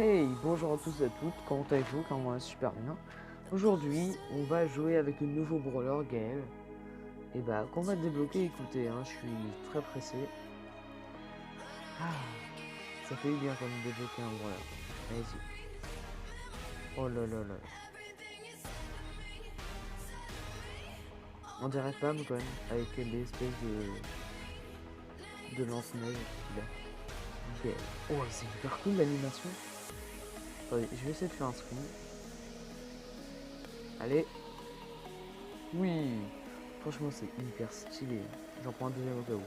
Hey, bonjour à tous et à toutes, comment allez-vous? Comment va super bien. Aujourd'hui, on va jouer avec le nouveau brawler Gaël. Et bah, qu'on va débloquer, écoutez, je suis très pressé. Ah, ça fait bien quand même débloquer un brawler. Allez-y. Oh là là là. On dirait pas quand même, avec l'espèce de lance-neige qu'il a. Gaël. Oh, c'est hyper cool l'animation. Attendez, je vais essayer de faire un screen. Allez. Oui. Franchement, c'est hyper stylé. J'en prends un deuxième au cas où.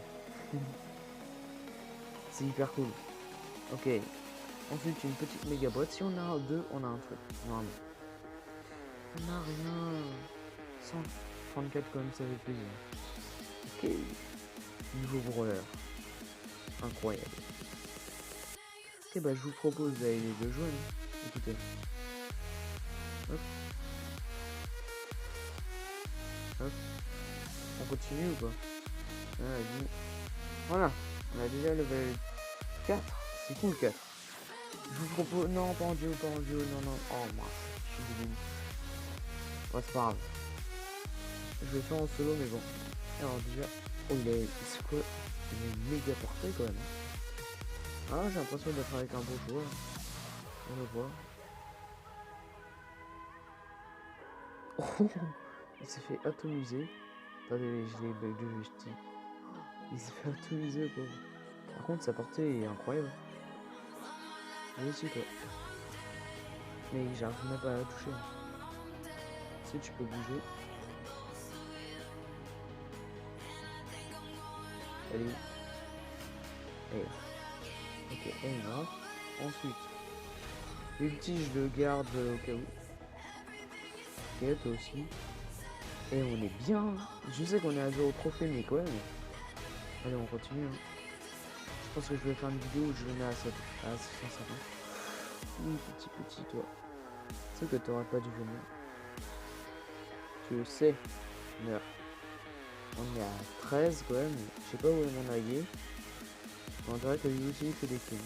C'est hyper cool. Ok. Ensuite, une petite méga boîte. Si on a un 2, on a un truc. Normalement. On n'a rien. 134 quand même, ça fait plaisir. Ok. Nouveau brawler. Incroyable. Ok, bah je vous propose d'aller de jouer. Écoutez. Hop. Hop. On continue ou pas? Voilà. On a déjà level 4. C'est cool 4. Je vous propose... Non, pas en duo, pas en duo. Non, non. Oh, mince. Je suis dégoûté. Ouais, c'est pas grave. Je vais le faire en solo, mais bon. Alors déjà... Oh, c'est quoi? Il est méga porté quand même. Ah, j'ai l'impression d'être avec un beau joueur. On le voit. Oh, il s'est fait atomiser. Attendez, j'ai les bugs de joystick. Il s'est fait atomiser, quoi. Par contre, sa portée est incroyable. Lui aussi, quoi. Mais j'arrive même pas à la toucher. Si tu peux bouger. Allez. Hey. Ok, elle est morte. Ensuite, l'ulti, je le garde au cas où. Ok, toi aussi. Et on est bien. Je sais qu'on est à 0 trophée, mais quand même. Allez, on continue. Je pense que je vais faire une vidéo où je le mets à 650. Oui, petit, toi. Tu sais que t'aurais pas dû venir. Tu le sais. Meurs. On est à 13 quand même. Je sais pas où est mon allié. On dirait que lui aussi il fait des kills.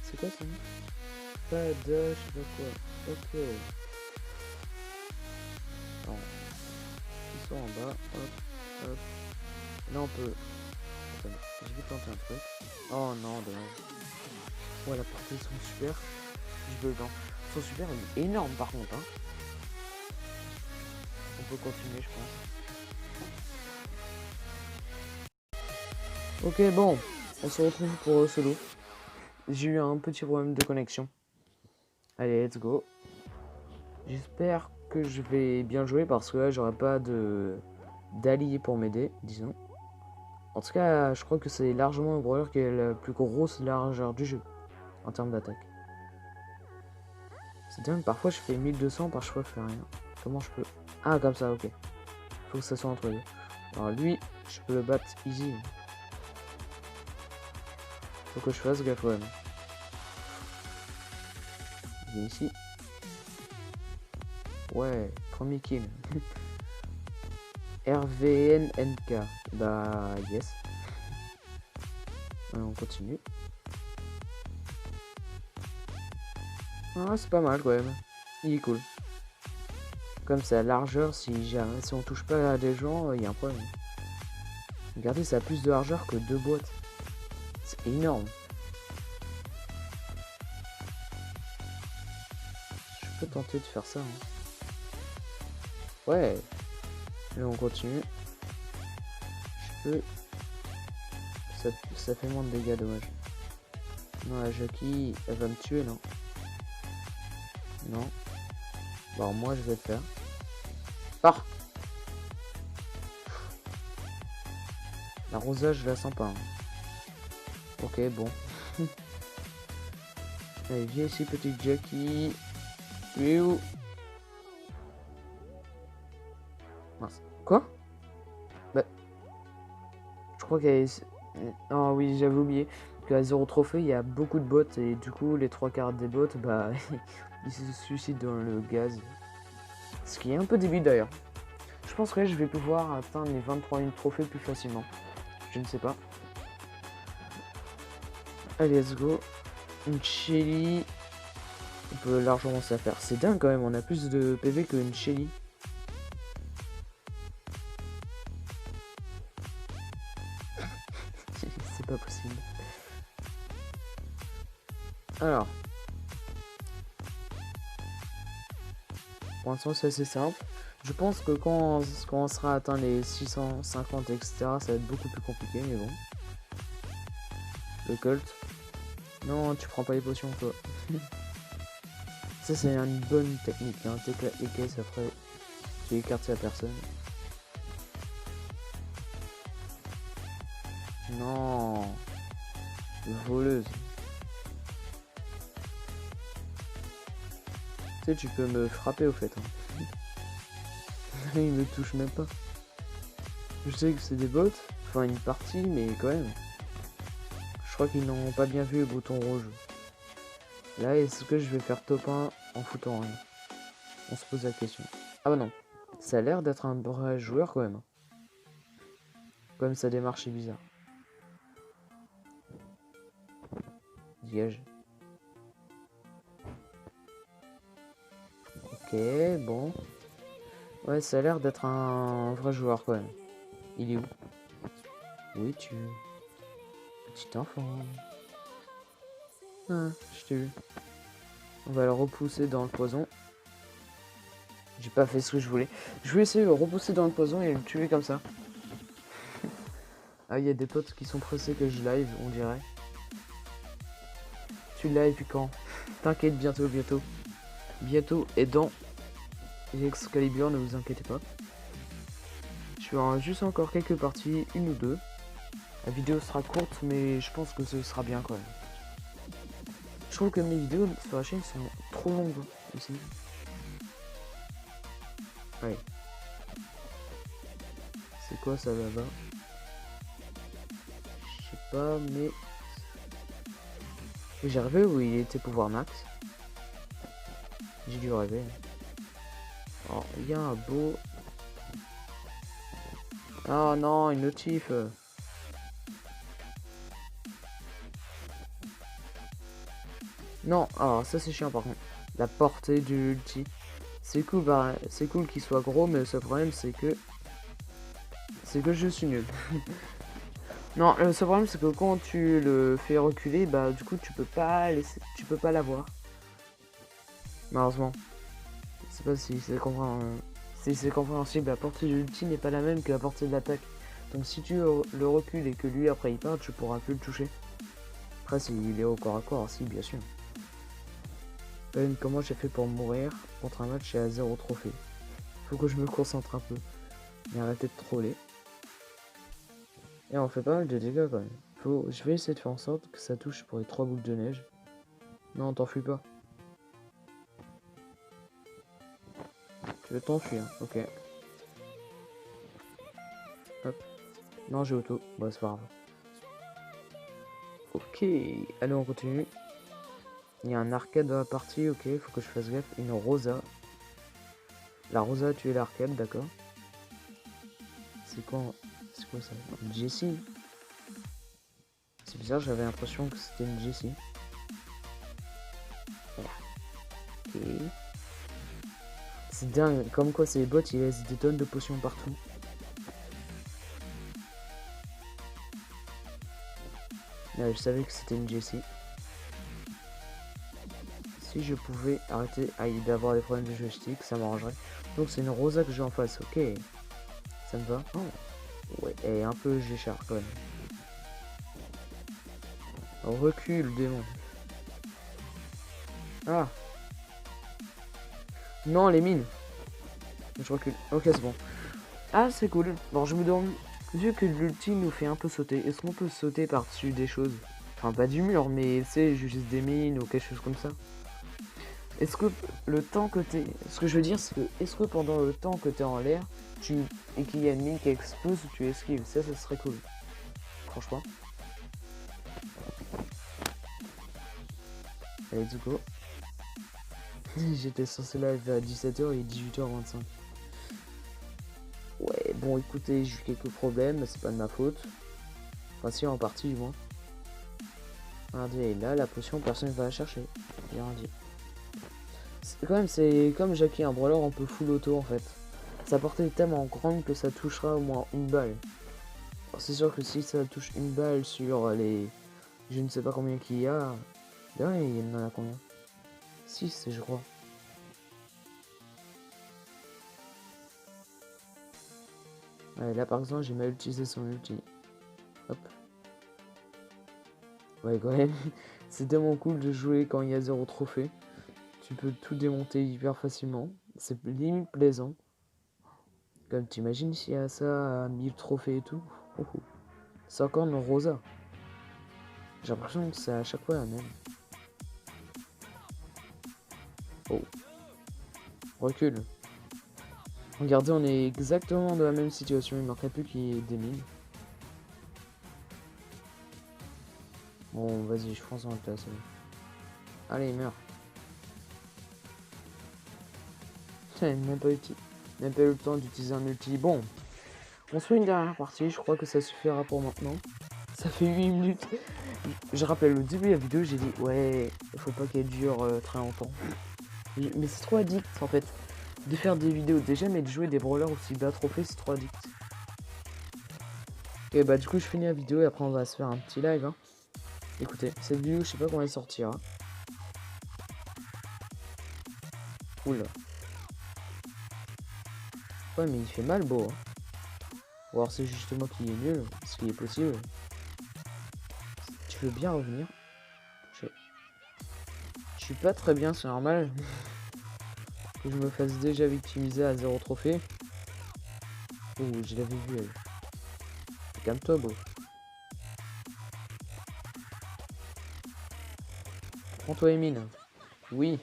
C'est quoi ça? Pas de, je sais pas quoi. Ok. Non. Ils sont en bas. Hop, hop. Là on peut... Attendez, je vais tenter un truc. Oh non, dommage. Ouais, la portée sont super. Je veux dans. Sont super, il est énorme par contre. On peut continuer, je pense. Ok, bon. On se retrouve pour solo. J'ai eu un petit problème de connexion. Allez, let's go. J'espère que je vais bien jouer parce que là, j'aurai pas d'allié pour m'aider, disons. En tout cas, je crois que c'est largement un brawler qui a la plus grosse largeur du jeu en termes d'attaque. C'est dingue, parfois je fais 1200, par je fais rien. Comment je peux... Ah, comme ça, ok. Faut que ça soit entre deux. Alors lui, je peux le battre easy. Faut que je fasse gaffe quand même. Viens ici. Ouais, premier kill. RVNNK. Bah, yes. On continue. Ah, c'est pas mal quand même. Il est cool. Comme sa largeur, si on touche pas à des gens, il y a un problème. Regardez, ça a plus de largeur que 2 boîtes. C'est énorme. Je peux tenter de faire ça. Ouais. Et on continue. Je peux... Ça fait moins de dégâts, dommage. Non, la Jackie, elle va me tuer, non? Non. Bon, moi, je vais le faire. Ah! L'arrosage, je la sens pas. Ok, bon. Allez, viens ici, petite Jackie. Tu es où? Mince. Quoi? Bah... Je crois qu'elle est... Oh oui, j'avais oublié. Qu'à 0 trophée, il y a beaucoup de bots. Et du coup, les 3/4 des bots, bah... ils se suicident dans le gaz. Ce qui est un peu débile d'ailleurs. Je pense que je vais pouvoir atteindre les 23 000 trophées plus facilement. Je ne sais pas. Allez, let's go. Une Shelly, on peut largement se la faire. C'est dingue quand même, on a plus de PV qu'une Shelly. C'est pas possible. Alors. Pour l'instant, c'est assez simple. Je pense que quand on sera atteint les 650, etc., ça va être beaucoup plus compliqué, mais bon. Le Colt. Non, tu prends pas les potions, toi. Ça, c'est une bonne technique. Hein. T'éclates les caisses, après, tu écartes la personne. Non. Voleuse. Tu sais, tu peux me frapper, au fait. Hein. Il me touche même pas. Je sais que c'est des bots. Enfin, une partie, mais quand même. Je crois qu'ils n'ont pas bien vu le bouton rouge. Là, est-ce que je vais faire top 1 en foutant rien? On se pose la question. Ah bah non. Ça a l'air d'être un vrai joueur quand même. Quand même, sa démarche est bizarre. Dégage. Ok, bon. Ouais, ça a l'air d'être un vrai joueur quand même. Il est où? Où es-tu? Petit enfant. Ah, je t'ai vu. On va le repousser dans le poison. J'ai pas fait ce que je voulais. Je vais essayer de le repousser dans le poison et le tuer comme ça. Ah, il y a des potes qui sont pressés que je live, on dirait. Tu live quand? T'inquiète, bientôt. Bientôt et dans Excalibur, ne vous inquiétez pas. Je ferai juste encore quelques parties, une ou deux. La vidéo sera courte, mais je pense que ce sera bien quand même. Je trouve que mes vidéos sur la chaîne sont trop longues aussi. Allez. C'est quoi ça là-bas? Je sais pas, mais... J'ai rêvé où il était pouvoir max. J'ai dû rêver. Oh, il y a un beau... Oh non, une notif. Non, alors ça c'est chiant par contre. La portée du ulti. C'est cool, bah, c'est cool qu'il soit gros, mais le seul problème c'est que je suis nul. Non, le seul problème c'est que quand tu le fais reculer, bah du coup tu peux pas l'avoir. Malheureusement. Je sais pas si c'est compréhensible. La portée de l'ulti n'est pas la même que la portée de l'attaque. Donc si tu le recules et que lui après il part, tu pourras plus le toucher. Après s'il est au corps à corps, si bien sûr. Comment j'ai fait pour mourir contre un match et à 0 trophée. Faut que je me concentre un peu. Mais arrêtez de troller. Et on fait pas mal de dégâts quand même. Je vais essayer de faire en sorte que ça touche pour les 3 boules de neige. Non, t'enfuis pas. Tu veux t'enfuir, ok. Hop. Non, j'ai auto. Bah, c'est pas grave. Ok, allez, on continue. Il y a un arcade dans la partie, ok, faut que je fasse gaffe. Une Rosa. La Rosa a tué l'arcade, d'accord. C'est quoi ça? Une Jessie. C'est bizarre, j'avais l'impression que c'était une Jessie. Ok. C'est dingue, comme quoi ces bots ils laissent des tonnes de potions partout. Là, je savais que c'était une Jessie. Si je pouvais arrêter d'avoir des problèmes de joystick, ça m'arrangerait. Donc c'est une Rosa que j'ai en face, ok. Ça me va. Oh. Ouais, et un peu Géchard quand même. Recule, démon. Ah. Non, les mines. Je recule. Ok, c'est bon. Ah, c'est cool. Bon, je me demande, vu que l'ulti nous fait un peu sauter, est-ce qu'on peut sauter par-dessus des choses? Enfin, pas du mur, mais c'est juste des mines ou quelque chose comme ça. Est-ce que le temps que t'es... Ce que je veux dire, c'est que est-ce que pendant le temps que t'es en l'air, et qu'il y a une mine qui explose, tu esquives? Ça serait cool. Franchement. Allez, let's go. J'étais censé live à 17h et 18h25. Ouais, bon, écoutez, j'ai eu quelques problèmes, c'est pas de ma faute. Enfin, si, en partie, du moins. Regardez, là, la potion, personne ne va la chercher. Bien dit. Quand même, c'est comme Jackie, un brawler, on peut full auto en fait. Sa portée est tellement grande que ça touchera au moins une balle. C'est sûr que si ça touche une balle sur les... Je ne sais pas combien qu'il y a. Là, il y en a combien? 6, je crois. Ouais, là, par exemple, j'ai mal utilisé son ulti. Hop. Ouais, quand même, c'est tellement cool de jouer quand il y a 0 trophée. Tu peux tout démonter hyper facilement. C'est limite plaisant. Comme t'imagines s'il y a ça à 1000 trophées et tout. Oh, oh. C'est encore une Rosa. J'ai l'impression que c'est à chaque fois la même. Oh. Recule. Regardez, on est exactement dans la même situation. Il manquerait plus qu'il y ait des mines. Bon, vas-y, je pense qu'on va le placer. Allez, meurs. Même pas utile. Même pas eu le temps d'utiliser un ulti. Bon. On se fait une dernière partie. Je crois que ça suffira pour maintenant. Ça fait 8 minutes. Je rappelle, au début de la vidéo, j'ai dit ouais, il faut pas qu'elle dure très longtemps. Mais c'est trop addict en fait. De faire des vidéos déjà, mais de jouer des brawlers aussi bas trophées, c'est trop addict. Et bah, du coup, je finis la vidéo et après, on va se faire un petit live. Hein. Écoutez, cette vidéo, je sais pas quand elle sortira. Oula. Ouais, mais il fait mal, beau. Hein. Ou alors c'est juste moi qui est nul, ce qui est possible. Tu veux bien revenir? Je suis pas très bien, c'est normal. Que je me fasse déjà victimiser à 0 trophée. Oh, je l'avais vu, elle. Calme-toi, beau. Prends-toi, Emile. Oui.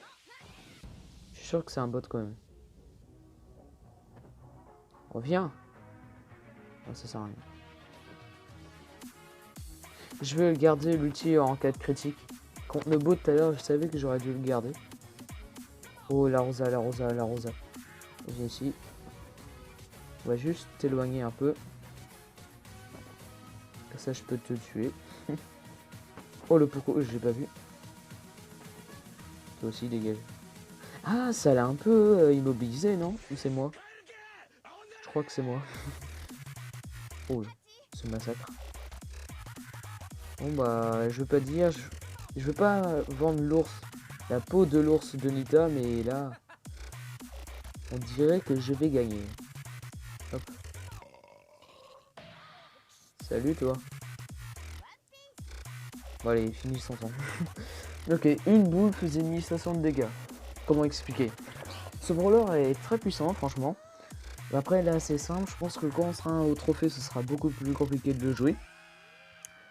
Je suis sûr que c'est un bot quand même. Reviens. Oh, ça sert à rien. Je vais garder l'outil en cas de critique. Contre le bot tout à l'heure, je savais que j'aurais dû le garder. Oh, la Rosa, la Rosa, la Rosa. Viens ici. On va juste t'éloigner un peu. Comme ça, je peux te tuer. Oh, le pourquoi je l'ai pas vu. Toi aussi, dégage. Ah, ça l'a un peu immobilisé, non? Ou c'est moi? Je crois que c'est moi. Oh, ce massacre. Bon bah, je veux pas dire, je veux pas vendre l'ours, la peau de l'ours de Nita, mais là, on dirait que je vais gagner. Hop. Salut toi. Bon allez, fini son temps. Ok, une boule faisait 1500 de dégâts. Comment expliquer? Ce brawler est très puissant, franchement. Après, là, c'est simple. Je pense que quand on sera au trophée, ce sera beaucoup plus compliqué de le jouer.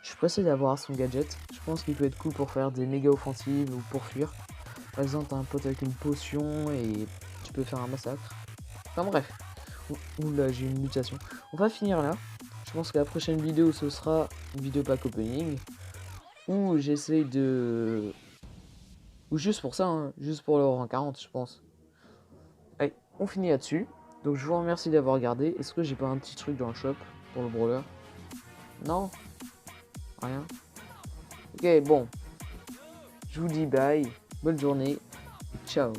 Je suis pressé d'avoir son gadget. Je pense qu'il peut être cool pour faire des méga offensives ou pour fuir. Par exemple, t'as un pote avec une potion et tu peux faire un massacre. Enfin bref. Oula, j'ai une mutation. On va finir là. Je pense que la prochaine vidéo, ce sera une vidéo pack opening. Où j'essaie de... Ou juste pour ça, hein, juste pour le rang 40, je pense. Allez, on finit là-dessus. Donc je vous remercie d'avoir regardé. Est-ce que j'ai pas un petit truc dans le shop pour le brawler? Non? Rien? Ok, bon. Je vous dis bye. Bonne journée. Ciao.